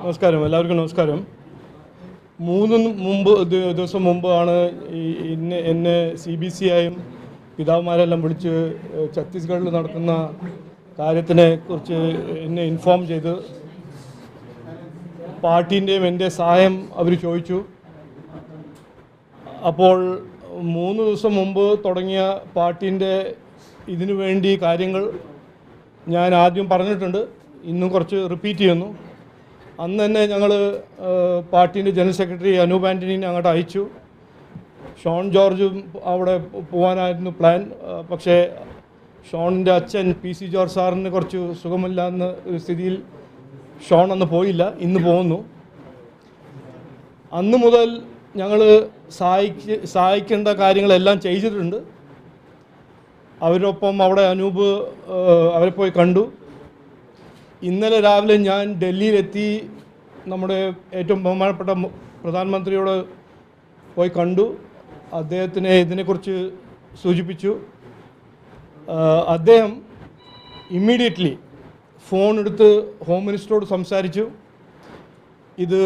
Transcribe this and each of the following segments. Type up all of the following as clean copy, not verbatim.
നമസ്കാരം, എല്ലാവർക്കും നമസ്കാരം. 3 ദിവസം മുമ്പാണ് എന്നെ CBCയായും പിതാവുമാരെല്ലാം വിളിച്ച് ഛത്തീസ്ഗഡിൽ നടക്കുന്ന കാര്യത്തിനെ കുറിച്ച് എന്നെ ഇൻഫോം ചെയ്ത് പാർട്ടീൻ്റെയും എൻ്റെ സഹായം അവർ ചോദിച്ചു. അപ്പോൾ 3 ദിവസം മുമ്പ് തുടങ്ങിയ പാർട്ടീൻ്റെ ഇതിനു വേണ്ടി കാര്യങ്ങൾ ഞാൻ ആദ്യം പറഞ്ഞിട്ടുണ്ട്, ഇന്നും കുറച്ച് റിപ്പീറ്റ് ചെയ്യുന്നു. അന്ന് തന്നെ ഞങ്ങൾ പാർട്ടീൻ്റെ ജനറൽ സെക്രട്ടറി അനൂപ് ആൻ്റണീനെ അങ്ങോട്ട് അയച്ചു. ഷോൺ ജോർജും അവിടെ പോകാനായിരുന്നു പ്ലാൻ. പക്ഷേ ഷോണിൻ്റെ അച്ഛൻ PC ജോർജ് സാറിന് കുറച്ച് സുഖമില്ല എന്ന ഒരു സ്ഥിതിയിൽ ഷോൺ അന്ന് പോയില്ല, ഇന്ന് പോകുന്നു. അന്ന് മുതൽ ഞങ്ങൾ സഹായിക്കേണ്ട കാര്യങ്ങളെല്ലാം ചെയ്തിട്ടുണ്ട്. അവരൊപ്പം അവിടെ അനൂപ് അവരെ പോയി കണ്ടു. ഇന്നലെ രാവിലെ ഞാൻ ഡൽഹിയിലെത്തി നമ്മുടെ ഏറ്റവും ബഹുമാനപ്പെട്ട പ്രധാനമന്ത്രിയോട് പോയി കണ്ടു. അദ്ദേഹത്തിനെ ഇതിനെക്കുറിച്ച് സൂചിപ്പിച്ചു. അദ്ദേഹം ഇമ്മീഡിയറ്റ്ലി ഫോൺ എടുത്ത് ഹോം മിനിസ്റ്ററോട് സംസാരിച്ചു. ഇത്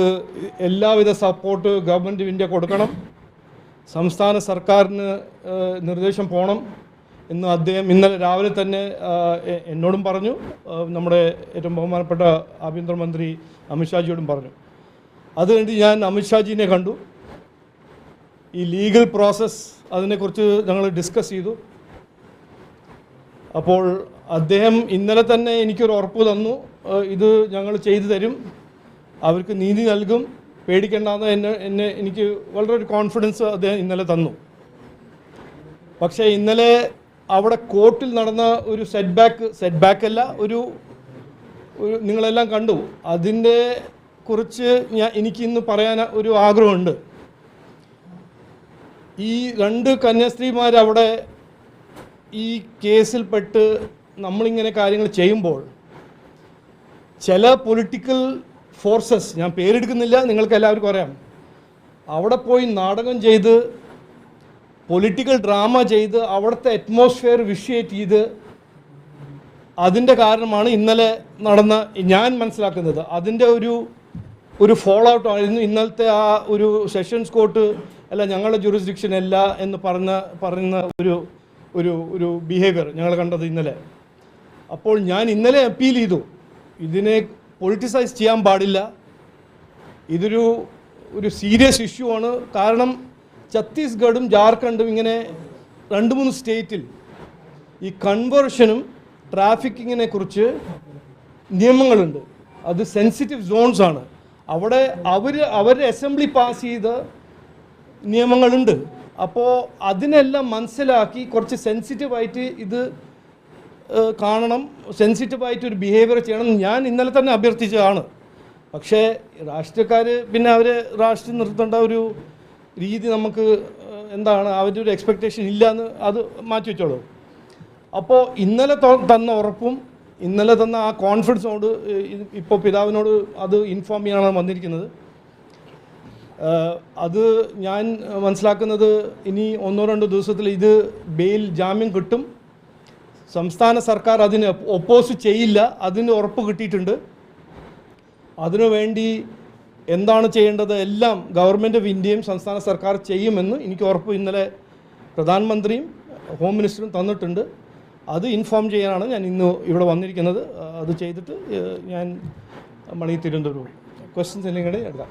എല്ലാവിധ സപ്പോർട്ട് ഗവൺമെൻറ് ഓഫ് ഇന്ത്യ കൊടുക്കണം, സംസ്ഥാന സർക്കാരിന് നിർദ്ദേശം പോകണം എന്ന് അദ്ദേഹം ഇന്നലെ രാവിലെ തന്നെ എന്നോടും പറഞ്ഞു. നമ്മുടെ ഏറ്റവും ബഹുമാനപ്പെട്ട ആഭ്യന്തരമന്ത്രി അമിത്ഷാജിയോടും പറഞ്ഞു. അതുകൊണ്ട് ഞാൻ അമിത്ഷാജിനെ കണ്ടു. ഈ ലീഗൽ പ്രോസസ്സ് അതിനെക്കുറിച്ച് ഞങ്ങൾ ഡിസ്കസ് ചെയ്തു. അപ്പോൾ അദ്ദേഹം ഇന്നലെ തന്നെ എനിക്കൊരു ഉറപ്പ് തന്നു, ഇത് ഞങ്ങൾ ചെയ്തു തരും, അവർക്ക് നീതി നൽകും, പേടിക്കേണ്ടെന്ന് എനിക്ക് വളരെ ഒരു കോൺഫിഡൻസ് അദ്ദേഹം ഇന്നലെ തന്നു. പക്ഷേ ഇന്നലെ അവിടെ കോർട്ടിൽ നടന്ന ഒരു സെറ്റ് അല്ല, ഒരു നിങ്ങളെല്ലാം കണ്ടു. അതിൻ്റെ കുറിച്ച് എനിക്കിന്ന് പറയാൻ ഒരു ആഗ്രഹമുണ്ട്. ഈ 2 കന്യാസ്ത്രീമാർ അവിടെ ഈ കേസിൽപ്പെട്ട് നമ്മളിങ്ങനെ കാര്യങ്ങൾ ചെയ്യുമ്പോൾ ചില പൊളിറ്റിക്കൽ ഫോഴ്സസ്, ഞാൻ പേരെടുക്കുന്നില്ല, നിങ്ങൾക്ക് എല്ലാവർക്കും അറിയാം, അവിടെ പോയി നാടകം ചെയ്ത് പൊളിറ്റിക്കൽ ഡ്രാമ ചെയ്ത് അവിടുത്തെ അറ്റ്മോസ്ഫിയർ വിഷ്യേറ്റ് ചെയ്ത് അതിൻ്റെ കാരണമാണ് ഇന്നലെ നടന്ന, ഞാൻ മനസ്സിലാക്കുന്നത് അതിൻ്റെ ഒരു ഫോളോ ഔട്ട് ആയിരുന്നു ഇന്നലത്തെ ആ ഒരു സെഷൻസ് കോർട്ട് അല്ല ഞങ്ങളുടെ ജുറിസ്ഡിക്ഷൻ അല്ല എന്ന് പറയുന്ന ഒരു ബിഹേവിയർ ഞങ്ങൾ കണ്ടത് ഇന്നലെ. അപ്പോൾ ഞാൻ ഇന്നലെ അപ്പീൽ ചെയ്തു, ഇതിനെ പൊളിറ്റിസൈസ് ചെയ്യാൻ പാടില്ല, ഇതൊരു സീരിയസ് ഇഷ്യൂ ആണ്. കാരണം ഛത്തീസ്ഗഡും ജാർഖണ്ഡും ഇങ്ങനെ 2-3 സ്റ്റേറ്റിൽ ഈ കൺവേർഷനും ട്രാഫിക്കിങ്ങിനെ കുറിച്ച് നിയമങ്ങളുണ്ട്. അത് സെൻസിറ്റീവ് സോൺസ് ആണ്. അവിടെ അവരുടെ അസംബ്ലി പാസ് ചെയ്ത നിയമങ്ങളുണ്ട്. അപ്പോൾ അതിനെല്ലാം മനസ്സിലാക്കി കുറച്ച് സെൻസിറ്റീവായിട്ട് ഇത് കാണണം, സെൻസിറ്റീവായിട്ട് ഒരു ബിഹേവിയർ ചെയ്യണം ഞാൻ ഇന്നലെ തന്നെ അഭ്യർത്ഥിച്ചതാണ്. പക്ഷേ രാഷ്ട്രീയക്കാർ പിന്നെ അവർ രാഷ്ട്രീയം നിർത്തേണ്ട ഒരു രീതി നമുക്ക് എന്താണ്, അവരുടെ ഒരു എക്സ്പെക്റ്റേഷൻ ഇല്ല എന്ന് അത് മാറ്റി വെച്ചോളൂ. അപ്പോൾ ഇന്നലെ തന്ന ഉറപ്പും ഇന്നലെ തന്ന ആ കോൺഫിഡൻസോട് ഇപ്പോൾ പിതാവിനോട് അത് ഇൻഫോം ചെയ്യാനാണ് വന്നിരിക്കുന്നത്. അത് ഞാൻ മനസ്സിലാക്കുന്നത് ഇനി 1-2 ദിവസത്തിൽ ഇത് ജാമ്യം കിട്ടും. സംസ്ഥാന സർക്കാർ അതിന് ഒപ്പോസ് ചെയ്യില്ല, അതിന് ഉറപ്പ് കിട്ടിയിട്ടുണ്ട്. അതിനുവേണ്ടി എന്താണ് ചെയ്യേണ്ടത് എല്ലാം ഗവൺമെൻറ് ഓഫ് ഇന്ത്യയും സംസ്ഥാന സർക്കാർ ചെയ്യുമെന്ന് എനിക്ക് ഉറപ്പ് ഇന്നലെ പ്രധാനമന്ത്രിയും ഹോം മിനിസ്റ്ററും തന്നിട്ടുണ്ട്. അത് ഇൻഫോം ചെയ്യാനാണ് ഞാൻ ഇന്ന് ഇവിടെ വന്നിരിക്കുന്നത്. അത് ചെയ്തിട്ട് ഞാൻ മണി തിരുവനന്തപുരം ക്വസ്റ്റ്യൻസ് എല്ലാം കൂടെ എടുക്കാം.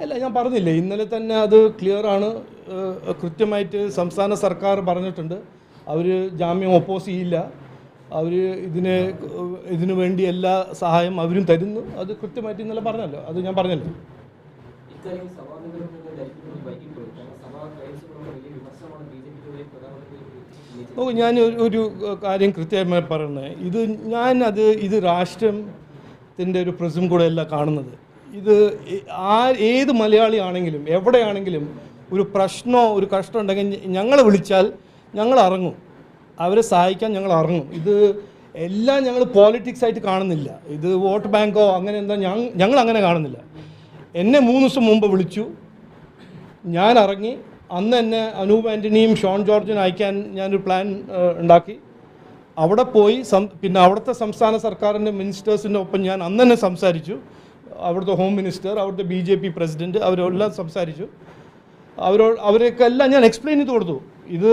അല്ല, ഞാൻ പറഞ്ഞില്ലേ ഇന്നലെ തന്നെ അത് ക്ലിയർ ആണ്, കൃത്യമായിട്ട് സംസ്ഥാന സർക്കാർ പറഞ്ഞിട്ടുണ്ട് അവർ ജാമ്യം ഒപ്പോസ് ചെയ്യില്ല, അവർ ഇതിനു വേണ്ടി എല്ലാ സഹായം അവരും തരുന്നു. അത് കൃത്യമായിട്ട് ഇന്നലെ പറഞ്ഞല്ലോ, അത് ഞാൻ പറഞ്ഞല്ലോ. ഞാൻ ഒരു കാര്യം കൃത്യമായി പറയുന്നത്, ഇത് രാഷ്ട്രത്തിൻ്റെ ഒരു പ്രിസം കൂടെ അല്ല കാണുന്നത്. ഇത് ഏത് മലയാളി ആണെങ്കിലും എവിടെയാണെങ്കിലും ഒരു പ്രശ്നമോ ഒരു കഷ്ടം ഉണ്ടെങ്കിൽ ഞങ്ങളെ വിളിച്ചാൽ ഞങ്ങൾ ഇറങ്ങും, അവരെ സഹായിക്കാൻ ഞങ്ങൾ ഇറങ്ങും. ഇത് എല്ലാം ഞങ്ങൾ പോളിറ്റിക്സ് ആയിട്ട് കാണുന്നില്ല, ഇത് വോട്ട് ബാങ്കോ അങ്ങനെ എന്താ ഞങ്ങൾ അങ്ങനെ കാണുന്നില്ല. എന്നെ 3 ദിവസം മുമ്പ് വിളിച്ചു, ഞാൻ ഇറങ്ങി, അന്ന് തന്നെ അനൂപ് ആൻ്റണിയും ഷോൺ ജോർജിനും അയക്കാൻ ഞാനൊരു പ്ലാൻ ഉണ്ടാക്കി. അവിടെ പോയി പിന്നെ അവിടുത്തെ സംസ്ഥാന സർക്കാരിൻ്റെ മിനിസ്റ്റേഴ്സിൻ്റെ ഒപ്പം ഞാൻ അന്ന് തന്നെ സംസാരിച്ചു. അവിടുത്തെ ഹോം മിനിസ്റ്റർ, അവിടുത്തെ BJP പ്രസിഡൻറ്റ്, അവരെല്ലാം സംസാരിച്ചു. അവരെല്ലാം ഞാൻ എക്സ്പ്ലെയിൻ ചെയ്ത് കൊടുത്തു. ഇത്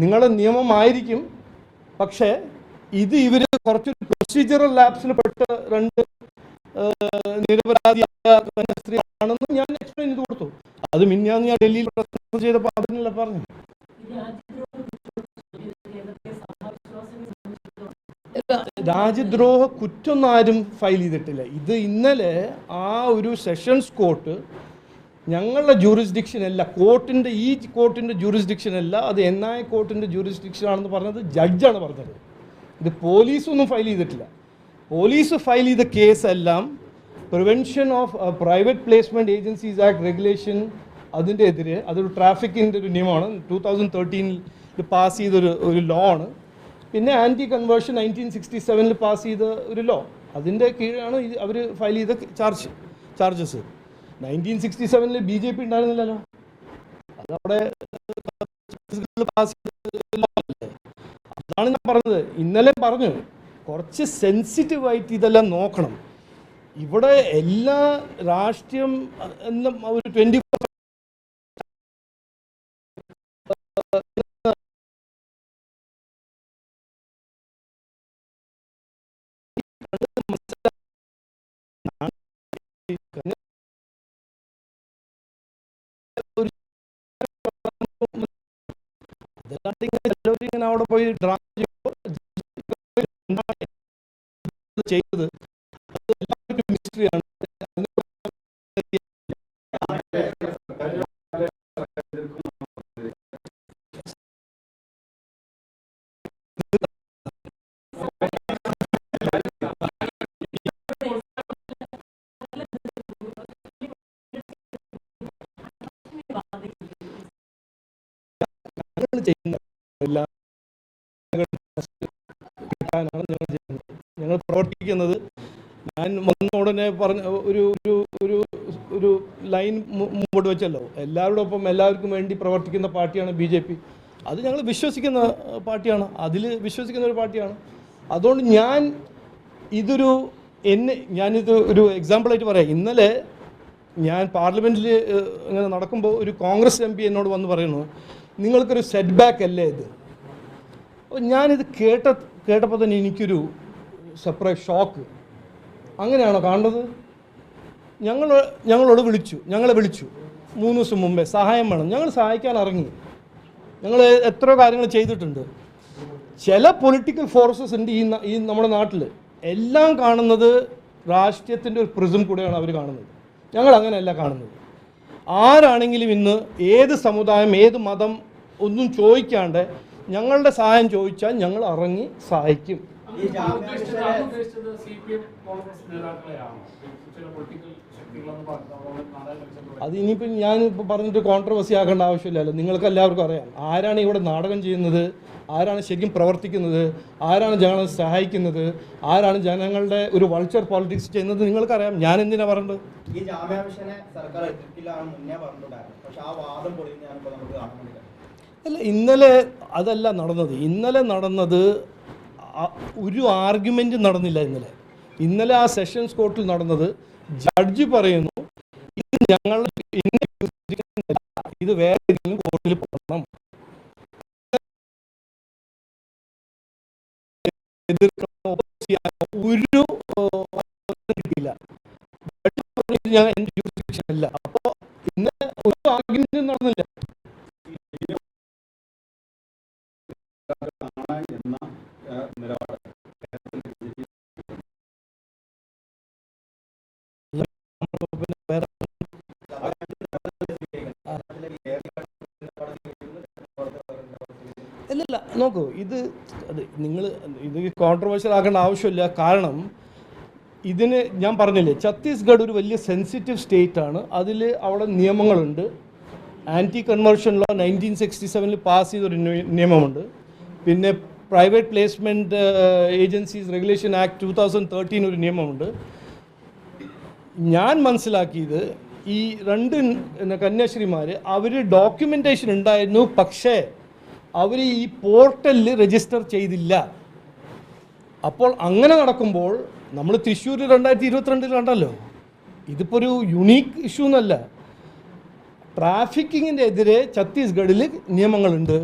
നിങ്ങളുടെ നിയമമായിരിക്കും, പക്ഷേ ഇത് ഇവർ കുറച്ചൊരു പ്രൊസീജിയറൽ ലാപ്സിൽ പെട്ട 2 നിരപരാധിയായ കന്യാസ്ത്രീയാണെന്ന് ഞാൻ എക്സ്പ്ലെയിൻ ചെയ്ത് കൊടുത്തു. അത് മിനിഞ്ഞാന്ന് ഞാൻ ഡൽഹിയിൽ പ്രസംഗം ചെയ്തപ്പോൾ അതിനല്ല പറഞ്ഞു. രാജ്യദ്രോഹ കുറ്റമൊന്നും ആരും ഫയൽ ചെയ്തിട്ടില്ല. ഇത് ഇന്നലെ ആ ഒരു സെഷൻസ് കോർട്ട് ഞങ്ങളുടെ ജൂറിസ്ഡിക്ഷൻ അല്ല, ഈ കോർട്ടിൻ്റെ ജൂറിസ്ഡിക്ഷൻ അല്ല, അത് NIA കോർട്ടിൻ്റെ ജൂറിസ്ഡിക്ഷൻ ആണെന്ന് പറഞ്ഞത് ജഡ്ജാണ് പറഞ്ഞത്. ഇത് പോലീസൊന്നും ഫയൽ ചെയ്തിട്ടില്ല. പോലീസ് ഫയൽ ചെയ്ത കേസെല്ലാം prevention of private placement agencies act regulation അതിൻ്റെ എതിരെ, അതൊരു ട്രാഫിക്കിൻ്റെ ഒരു നിയമമാണ്, 2013 പാസ് ചെയ്തൊരു ലോ ആണ്. പിന്നെ ആൻറ്റി കൺവേർഷൻ 1967 പാസ് ചെയ്ത ഒരു ലോ, അതിൻ്റെ കീഴാണ് അവർ ഫയൽ ചെയ്ത ചാർജസ്. 1967 BJP ഉണ്ടായിരുന്നില്ലല്ലോ, അതവിടെ പാസ് ചെയ്ത ലോ അല്ലേ. അതാണ് ഞാൻ പറഞ്ഞത്. ഇന്നലെ പറഞ്ഞു കുറച്ച് സെൻസിറ്റീവായിട്ട് ഇതെല്ലാം നോക്കണം. ഇവിടെ എല്ലാ രാഷ്ട്രീയം എന്ന ഒരു 20% ഇങ്ങനെ അവിടെ പോയി ഡ്രാമ ചെയ്തത് മിസ്റ്ററിയാണ്. ഞങ്ങൾ പ്രവർത്തിക്കുന്നത്. ഞാൻ വന്ന ഉടനെ പറഞ്ഞ ഒരു ലൈൻ മുമ്പോട്ട് വെച്ചല്ലോ, എല്ലാവരോടൊപ്പം എല്ലാവർക്കും വേണ്ടി പ്രവർത്തിക്കുന്ന പാർട്ടിയാണ് BJP. അത് ഞങ്ങൾ വിശ്വസിക്കുന്ന പാർട്ടിയാണ്, അതിൽ വിശ്വസിക്കുന്ന ഒരു പാർട്ടിയാണ്. അതുകൊണ്ട് ഞാനിത് ഒരു എക്സാമ്പിളായിട്ട് പറയാം. ഇന്നലെ ഞാൻ പാർലമെൻറ്റിൽ ഇങ്ങനെ നടക്കുമ്പോൾ ഒരു കോൺഗ്രസ് MP എന്നോട് വന്ന് പറയുന്നു, നിങ്ങൾക്കൊരു സെറ്റ് ബാക്ക് അല്ലേ ഇത്. അപ്പോൾ ഞാനിത് കേട്ടപ്പോൾ തന്നെ എനിക്കൊരു സർപ്രൈസ് ഷോക്ക്. അങ്ങനെയാണോ കാണുന്നത്? ഞങ്ങളെ വിളിച്ചു 3 ദിവസം മുമ്പേ സഹായം വേണം. ഞങ്ങൾ സഹായിക്കാൻ ഇറങ്ങി. ഞങ്ങൾ എത്രയോ കാര്യങ്ങൾ ചെയ്തിട്ടുണ്ട്. ചില പൊളിറ്റിക്കൽ ഫോഴ്സസ് ഉണ്ട് ഈ നമ്മുടെ നാട്ടിൽ. എല്ലാം കാണുന്നത് രാഷ്ട്രീയത്തിൻ്റെ ഒരു പ്രിസം കൂടെയാണ് അവർ കാണുന്നത്. ഞങ്ങൾ അങ്ങനെയല്ല കാണുന്നത്. ആരാണെങ്കിലും ഇന്ന് ഏത് സമുദായം, ഏത് മതം ഒന്നും ചോദിക്കാണ്ട് ഞങ്ങളുടെ സഹായം ചോദിച്ചാൽ ഞങ്ങൾ ഇറങ്ങി സഹായിക്കും. അത് ഇനിയിപ്പോൾ ഞാനിപ്പോൾ പറഞ്ഞിട്ട് കോൺട്രവേഴ്സി ആക്കേണ്ട ആവശ്യമില്ലല്ലോ. നിങ്ങൾക്ക് എല്ലാവർക്കും അറിയാം ആരാണ് ഇവിടെ നാടകം ചെയ്യുന്നത്, ആരാണ് ശരിക്കും പ്രവർത്തിക്കുന്നത്, ആരാണ് ജനങ്ങളെ സഹായിക്കുന്നത്, ആരാണ് ജനങ്ങളുടെ ഒരു വൾച്ചർ പോളിറ്റിക്സ് ചെയ്യുന്നത് നിങ്ങൾക്കറിയാം. ഞാൻ എന്തിനാണ് പറഞ്ഞത്? അല്ല, ഇന്നലെ അതല്ല നടന്നത്. ഇന്നലെ നടന്നത് ഒരു ആർഗ്യുമെൻറ്റ് നടന്നില്ല. ഇന്നലെ ആ സെഷൻസ് കോർട്ടിൽ നടന്നത് ജഡ്ജി പറയുന്നു ഇത് ഞങ്ങളുടെ ഇത് വേറെ ഏതെങ്കിലും കോർട്ടിൽ പോകണം, ഒരു കിട്ടിയില്ല. ഞാൻ എൻ്റെ ജൂറിസ്ഡിക്ഷൻ അല്ല. അപ്പോൾ ഇന്നലെ ഒരു ആർഗ്യുമെൻറ്റ് നടന്നില്ല. അല്ലല്ല, നോക്കൂ, ഇത് കോൺട്രവേഴ്ഷ്യൽ ആക്കേണ്ട ആവശ്യമില്ല. കാരണം ഞാൻ പറഞ്ഞില്ലേ, ഛത്തീസ്ഗഡ് ഒരു വലിയ സെൻസിറ്റീവ് സ്റ്റേറ്റ് ആണ്. അവിടെ നിയമങ്ങളുണ്ട്. ആൻറ്റി കൺവേർഷൻ ലോ 1967 പാസ് ചെയ്തൊരു നിയമമുണ്ട്. പിന്നെ private placement agencies regulation act 2013 ഒരു നിയമമുണ്ട്. ഞാൻ മനസ്സിലാക്കിയത് ഈ രണ്ട് കന്യാശ്രീമാർ അവർ ഡോക്യുമെൻറ്റേഷൻ ഉണ്ടായിരുന്നു, പക്ഷേ അവർ ഈ പോർട്ടലിൽ രജിസ്റ്റർ ചെയ്തില്ല. അപ്പോൾ അങ്ങനെ നടക്കുമ്പോൾ നമ്മൾ തൃശ്ശൂർ 2022 കണ്ടല്ലോ, ഇതിപ്പോൾ ഒരു യുണീക്ക് ഇഷ്യൂ എന്നല്ല. ട്രാഫിക്കിങ്ങിൻ്റെ എതിരെ ഛത്തീസ്ഗഡിൽ നിയമങ്ങളുണ്ട്.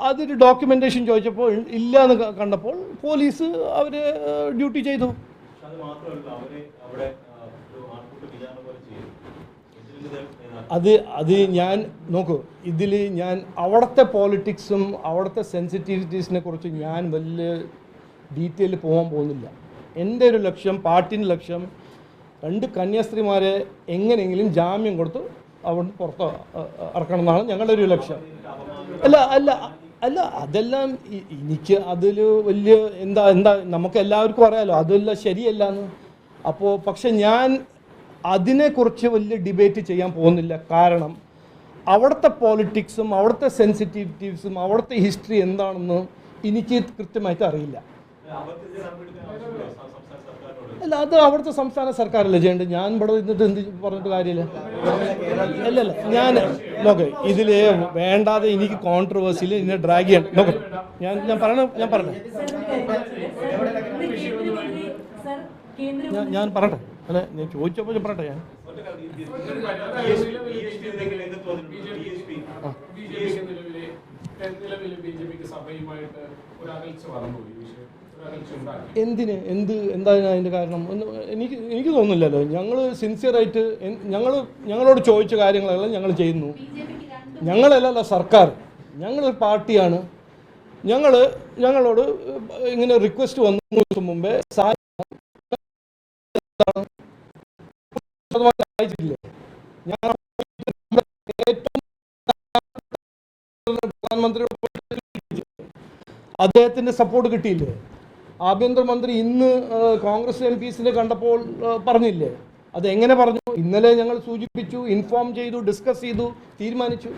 അതൊരു ഡോക്യുമെൻറ്റേഷൻ ചോദിച്ചപ്പോൾ ഇല്ല എന്ന് കണ്ടപ്പോൾ പോലീസ് അവർ ഡ്യൂട്ടി ചെയ്തു. അത് ഞാൻ നോക്കൂ, ഇതിൽ ഞാൻ അവിടുത്തെ പോളിറ്റിക്സും അവിടുത്തെ സെൻസിറ്റിവിറ്റീസിനെ കുറിച്ച് ഞാൻ വലിയ ഡീറ്റെയിൽ പോകാൻ പോകുന്നില്ല. എൻ്റെ ഒരു ലക്ഷ്യം, പാർട്ടിൻ്റെ ലക്ഷ്യം, 2 കന്യാസ്ത്രീമാരെ എങ്ങനെയെങ്കിലും ജാമ്യം കൊടുത്ത് അവിടെ പുറത്ത് ഇറക്കണം എന്നാണ് ഞങ്ങളുടെ ഒരു ലക്ഷ്യം. അല്ല അല്ല അല്ല അതെല്ലാം എനിക്ക് അതിൽ വലിയ എന്താ നമുക്ക് എല്ലാവർക്കും അറിയാമല്ലോ അതെല്ലാം ശരിയല്ല എന്ന്. അപ്പോൾ പക്ഷെ ഞാൻ അതിനെക്കുറിച്ച് വലിയ ഡിബേറ്റ് ചെയ്യാൻ പോകുന്നില്ല. കാരണം അവിടുത്തെ പോളിറ്റിക്സും അവിടുത്തെ സെൻസിറ്റിവിറ്റീവ്സും അവിടുത്തെ ഹിസ്റ്ററി എന്താണെന്ന് എനിക്ക് കൃത്യമായിട്ട് അറിയില്ല. അല്ല, അത് അവിടുത്തെ സംസ്ഥാന സർക്കാരല്ലേ ചെയ്യേണ്ടത്. ഞാൻ ഇവിടെ ഇരുന്നിട്ട് എന്ത് പറഞ്ഞിട്ട് കാര്യമില്ല. അല്ലല്ല, ഞാൻ നോക്കെ ഇതിൽ വേണ്ടാതെ എനിക്ക് കോൺട്രവേഴ്സിയിൽ ഇതിനെ ഡ്രാഗ് ചെയ്യണം. നോക്കെ ഞാൻ പറയട്ടെ ഞാൻ പറയട്ടെ അല്ല ഞാൻ ചോദിച്ചപ്പോൾ ഞാൻ പറയട്ടെ. എന്താണ് അതിൻ്റെ കാരണം എനിക്ക് തോന്നുന്നില്ലല്ലോ. ഞങ്ങൾ സിൻസിയറായിട്ട് ഞങ്ങളോട് ചോദിച്ച കാര്യങ്ങളെല്ലാം ഞങ്ങൾ ചെയ്യുന്നു. ഞങ്ങളല്ലല്ലോ സർക്കാർ, ഞങ്ങളൊരു പാർട്ടിയാണ്. ഞങ്ങളോട് ഇങ്ങനെ റിക്വസ്റ്റ് വന്ന മുമ്പേ അയച്ചിട്ടില്ലേ? ഞാൻ പ്രധാനമന്ത്രിയോട് അദ്ദേഹത്തിൻ്റെ സപ്പോർട്ട് കിട്ടിയില്ലേ? ആഭ്യന്തരമന്ത്രി ഇന്ന് കോൺഗ്രസ് MPസിനെ കണ്ടപ്പോൾ പറഞ്ഞില്ലേ? അതെങ്ങനെ പറഞ്ഞു? ഇന്നലെ ഞങ്ങൾ സൂചിപ്പിച്ചു, ഇൻഫോം ചെയ്തു, ഡിസ്കസ് ചെയ്തു, തീരുമാനിച്ചു.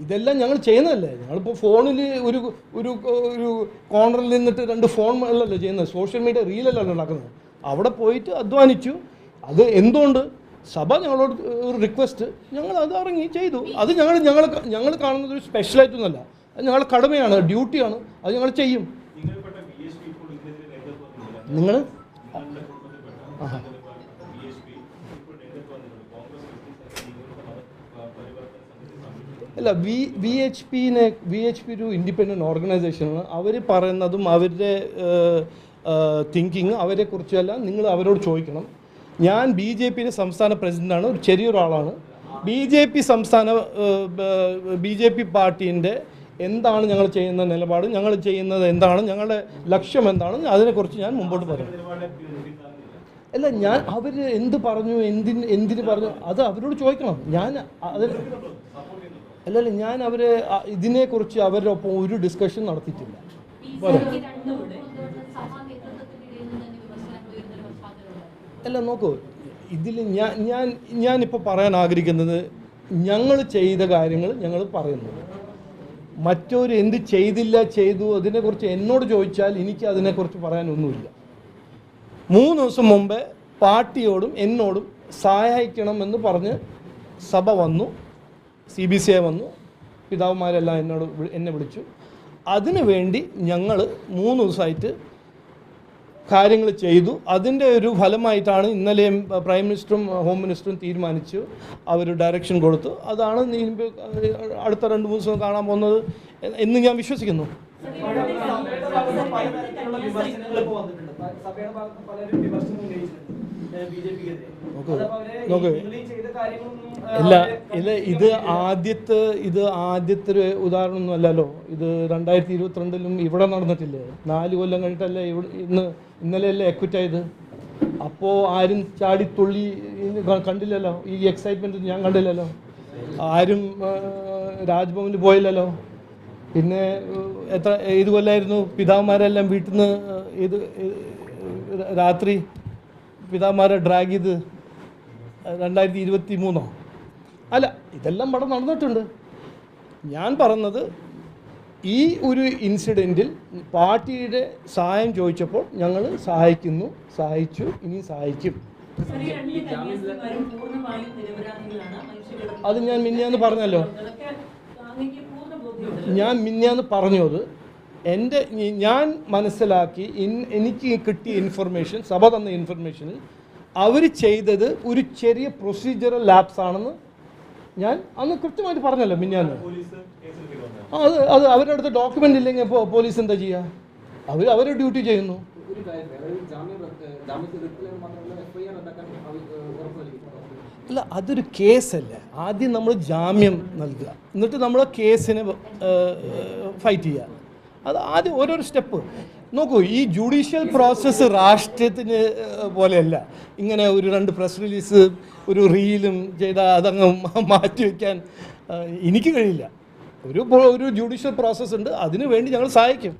ഇതെല്ലാം ഞങ്ങൾ ചെയ്യുന്നതല്ലേ. ഞങ്ങളിപ്പോൾ ഫോണിൽ ഒരു ഒരു കോർണറിൽ നിന്നിട്ട് 2 ഫോൺ അല്ലല്ലോ ചെയ്യുന്നത്, സോഷ്യൽ മീഡിയ റീലല്ലല്ലോ ഉണ്ടാക്കുന്നത്. അവിടെ പോയിട്ട് അധ്വാനിച്ചു. അത് എന്തുകൊണ്ട് സഭ ഞങ്ങളോട് ഒരു റിക്വസ്റ്റ്, ഞങ്ങൾ അത് ഇറങ്ങി ചെയ്തു. അത് ഞങ്ങൾ കാണുന്നത് ഒരു സ്പെഷ്യലായിട്ടൊന്നുമല്ല, അത് ഞങ്ങളുടെ കടമയാണ്, ഡ്യൂട്ടിയാണ്. അത് ഞങ്ങൾ ചെയ്യും. നിങ്ങൾ അല്ല, VHP ഒരു ഇൻഡിപെൻഡൻറ്റ് ഓർഗനൈസേഷനാണ്. അവർ പറയുന്നതും അവരുടെ തിങ്കിങ് അവരെക്കുറിച്ചെല്ലാം നിങ്ങൾ അവരോട് ചോദിക്കണം. ഞാൻ BJPയുടെ സംസ്ഥാന പ്രസിഡൻ്റാണ്, ഒരു ചെറിയൊരാളാണ്. BJP പാർട്ടീൻ്റെ എന്താണ് ഞങ്ങൾ ചെയ്യുന്ന നിലപാട്, ഞങ്ങൾ ചെയ്യുന്നത് എന്താണ്, ഞങ്ങളുടെ ലക്ഷ്യം എന്താണ്, അതിനെക്കുറിച്ച് ഞാൻ മുമ്പോട്ട് പറയും. അല്ല, ഞാൻ അവർ എന്ത് പറഞ്ഞു, എന്തിന് പറഞ്ഞു, അത് അവരോട് ചോദിക്കണം. ഞാൻ അവരെ ഇതിനെക്കുറിച്ച് അവരുടെ ഒപ്പം ഒരു ഡിസ്കഷൻ നടത്തിയിട്ടില്ല. അല്ല, നോക്കൂ, ഇതിൽ ഞാനിപ്പോൾ പറയാൻ ആഗ്രഹിക്കുന്നത്, ഞങ്ങൾ ചെയ്ത കാര്യങ്ങൾ ഞങ്ങൾ പറയുന്നു. മറ്റൊരു എന്ത് ചെയ്തു അതിനെക്കുറിച്ച് എന്നോട് ചോദിച്ചാൽ എനിക്ക് അതിനെക്കുറിച്ച് പറയാനൊന്നുമില്ല. 3 ദിവസം മുമ്പേ പാർട്ടിയോടും എന്നോടും സഹായിക്കണമെന്ന് പറഞ്ഞ് സഭ വന്നു, CBCI വന്നു, പിതാവുമാരെല്ലാം എന്നെ വിളിച്ചു. അതിനു വേണ്ടി ഞങ്ങൾ 3 ദിവസമായിട്ട് കാര്യങ്ങൾ ചെയ്തു. അതിൻ്റെ ഒരു ഫലമായിട്ടാണ് ഇന്നലെയും പ്രൈം മിനിസ്റ്ററും ഹോം മിനിസ്റ്ററും തീരുമാനിച്ചു, അവർ ഡയറക്ഷൻ കൊടുത്തു. അതാണ് അടുത്ത 2-3 ദിവസം കാണാൻ പോകുന്നത് എന്ന് ഞാൻ വിശ്വസിക്കുന്നു. ഇത് ആദ്യത്തെ ഒരു ഉദാഹരണമൊന്നും അല്ലല്ലോ. ഇത് 2022 ഇവിടെ നടന്നിട്ടില്ലേ? 4 കൊല്ലം കഴിഞ്ഞിട്ടല്ലേ ഇന്നലെയല്ലേ എക്വിറ്റ് ആയത്. അപ്പോൾ ആരും ചാടിത്തുള്ളി കണ്ടില്ലല്ലോ. ഈ എക്സൈറ്റ്മെൻറ്റ് ഞാൻ കണ്ടില്ലല്ലോ. ആരും രാജ്ഭവനിൽ പോയില്ലല്ലോ. പിന്നെ ഏത് കൊല്ലമായിരുന്നു പിതാവുമാരെല്ലാം വീട്ടിൽ നിന്ന് രാത്രി പിതാവുമാരെ ഡ്രാഗ് ചെയ്ത്? 2023 അല്ല, ഇതെല്ലാം ഇവിടെ നടന്നിട്ടുണ്ട്. ഞാൻ പറഞ്ഞത്, ഈ ഒരു ഇൻസിഡൻറ്റിൽ പാർട്ടിയുടെ സഹായം ചോദിച്ചപ്പോൾ ഞങ്ങൾ സഹായിച്ചു, ഇനി സഹായിക്കും. അത് ഞാൻ മിനിഞ്ഞാന്ന് പറഞ്ഞല്ലോ. പറഞ്ഞത് ഞാൻ മനസ്സിലാക്കി എനിക്ക് കിട്ടിയ ഇൻഫർമേഷൻ, സഭ തന്ന ഇൻഫർമേഷനിൽ അവർ ചെയ്തത് ഒരു ചെറിയ പ്രൊസീജിയറൽ ലാപ്സ് ആണെന്ന് ഞാൻ അന്ന് കൃത്യമായിട്ട് പറഞ്ഞല്ലോ മിനിഞ്ഞാന്ന്. അത് അവരുടെ അടുത്ത് ഡോക്യുമെൻ്റ് ഇല്ലെങ്കിൽ പോലീസ് എന്താ ചെയ്യുക? അവരുടെ ഡ്യൂട്ടി ചെയ്യുന്നു. അല്ല, അതൊരു കേസല്ല. ആദ്യം നമ്മൾ ജാമ്യം നൽകുക, എന്നിട്ട് നമ്മൾ കേസിനെ ഫൈറ്റ് ചെയ്യുക. അത് ആദ്യം ഓരോരോ സ്റ്റെപ്പ് നോക്കൂ. ഈ ജുഡീഷ്യൽ പ്രോസസ്സ് രാഷ്ട്രീയത്തിന് പോലെയല്ല. ഇങ്ങനെ ഒരു 2 പ്രസ് റിലീസ് ഒരു റീലും ചെയ്താൽ അതങ്ങ് മാറ്റി വയ്ക്കാൻ എനിക്ക് കഴിയില്ല. ഒരു ജുഡീഷ്യൽ പ്രോസസ്സ് ഉണ്ട്, അതിനു വേണ്ടി ഞങ്ങൾ സഹായിക്കും.